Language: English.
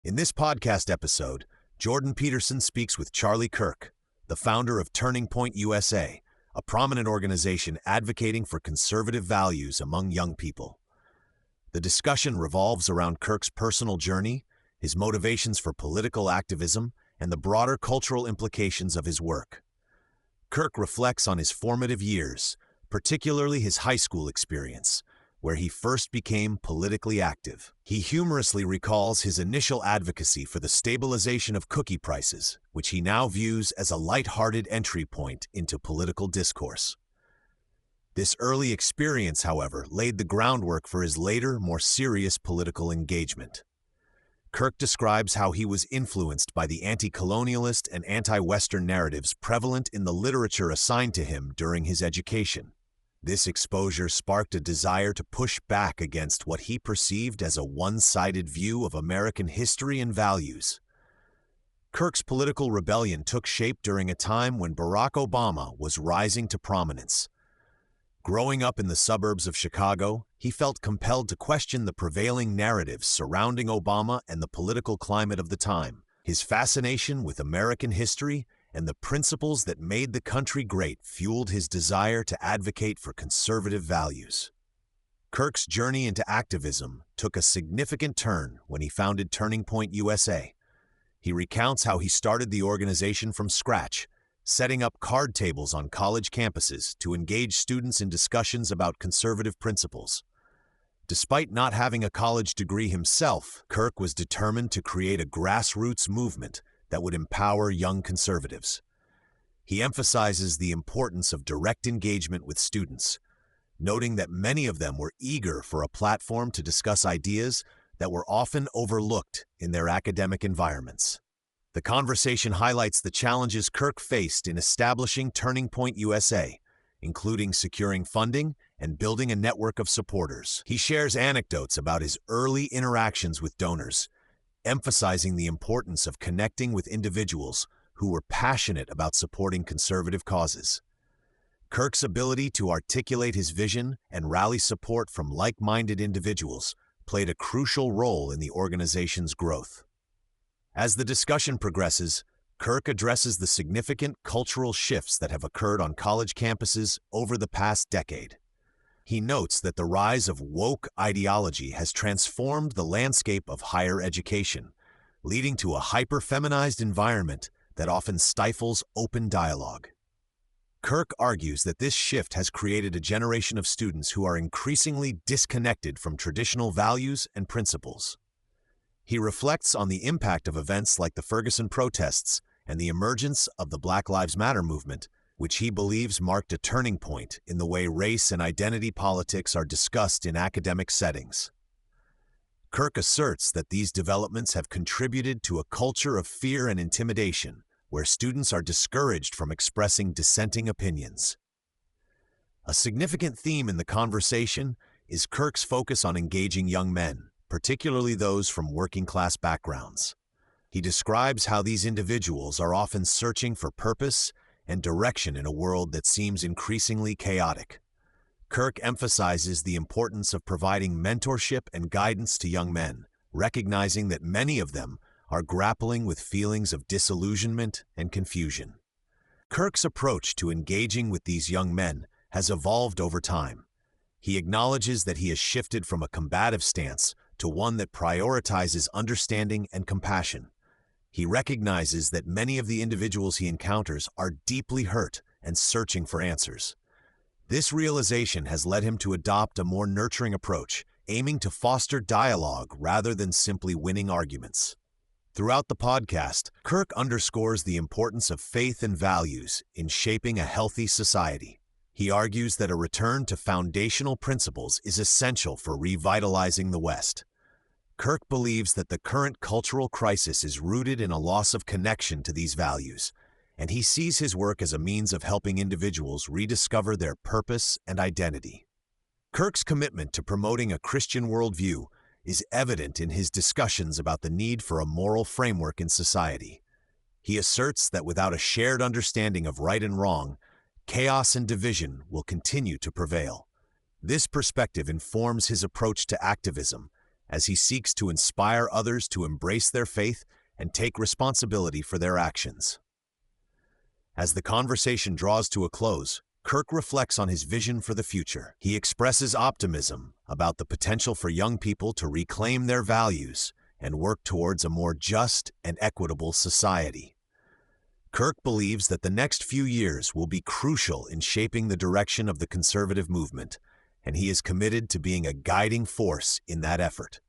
In this podcast episode, Jordan Peterson speaks with Charlie Kirk, the founder of Turning Point USA, a prominent organization advocating for conservative values among young people. The discussion revolves around Kirk's personal journey, his motivations for political activism, and the broader cultural implications of his work. Kirk reflects on his formative years, particularly his high school experience, where he first became politically active. He humorously recalls his initial advocacy for the stabilization of cookie prices, which he now views as a light-hearted entry point into political discourse. This early experience, however, laid the groundwork for his later, more serious political engagement. Kirk describes how he was influenced by the anti-colonialist and anti-Western narratives prevalent in the literature assigned to him during his education. This exposure sparked a desire to push back against what he perceived as a one-sided view of American history and values. Kirk's political rebellion took shape during a time when Barack Obama was rising to prominence. Growing up in the suburbs of Chicago, he felt compelled to question the prevailing narratives surrounding Obama and the political climate of the time. His fascination with American history and the principles that made the country great fueled his desire to advocate for conservative values. Kirk's journey into activism took a significant turn when he founded Turning Point USA. He recounts how he started the organization from scratch, setting up card tables on college campuses to engage students in discussions about conservative principles. Despite not having a college degree himself, Kirk was determined to create a grassroots movement that would empower young conservatives. He emphasizes the importance of direct engagement with students, noting that many of them were eager for a platform to discuss ideas that were often overlooked in their academic environments. The conversation highlights the challenges Kirk faced in establishing Turning Point USA, including securing funding and building a network of supporters. He shares anecdotes about his early interactions with donors, emphasizing the importance of connecting with individuals who were passionate about supporting conservative causes. Kirk's ability to articulate his vision and rally support from like-minded individuals played a crucial role in the organization's growth. As the discussion progresses, Kirk addresses the significant cultural shifts that have occurred on college campuses over the past decade. He notes that the rise of woke ideology has transformed the landscape of higher education, leading to a hyper-feminized environment that often stifles open dialogue. Kirk argues that this shift has created a generation of students who are increasingly disconnected from traditional values and principles. He reflects on the impact of events like the Ferguson protests and the emergence of the Black Lives Matter movement, which he believes marked a turning point in the way race and identity politics are discussed in academic settings. Kirk asserts that these developments have contributed to a culture of fear and intimidation, where students are discouraged from expressing dissenting opinions. A significant theme in the conversation is Kirk's focus on engaging young men, particularly those from working-class backgrounds. He describes how these individuals are often searching for purpose and direction in a world that seems increasingly chaotic. Kirk emphasizes the importance of providing mentorship and guidance to young men, recognizing that many of them are grappling with feelings of disillusionment and confusion. Kirk's approach to engaging with these young men has evolved over time. He acknowledges that he has shifted from a combative stance to one that prioritizes understanding and compassion. He recognizes that many of the individuals he encounters are deeply hurt and searching for answers. This realization has led him to adopt a more nurturing approach, aiming to foster dialogue rather than simply winning arguments. Throughout the podcast, Kirk underscores the importance of faith and values in shaping a healthy society. He argues that a return to foundational principles is essential for revitalizing the West. Kirk believes that the current cultural crisis is rooted in a loss of connection to these values, and he sees his work as a means of helping individuals rediscover their purpose and identity. Kirk's commitment to promoting a Christian worldview is evident in his discussions about the need for a moral framework in society. He asserts that without a shared understanding of right and wrong, chaos and division will continue to prevail. This perspective informs his approach to activism, as he seeks to inspire others to embrace their faith and take responsibility for their actions. As the conversation draws to a close, Kirk reflects on his vision for the future. He expresses optimism about the potential for young people to reclaim their values and work towards a more just and equitable society. Kirk believes that the next few years will be crucial in shaping the direction of the conservative movement, and he is committed to being a guiding force in that effort.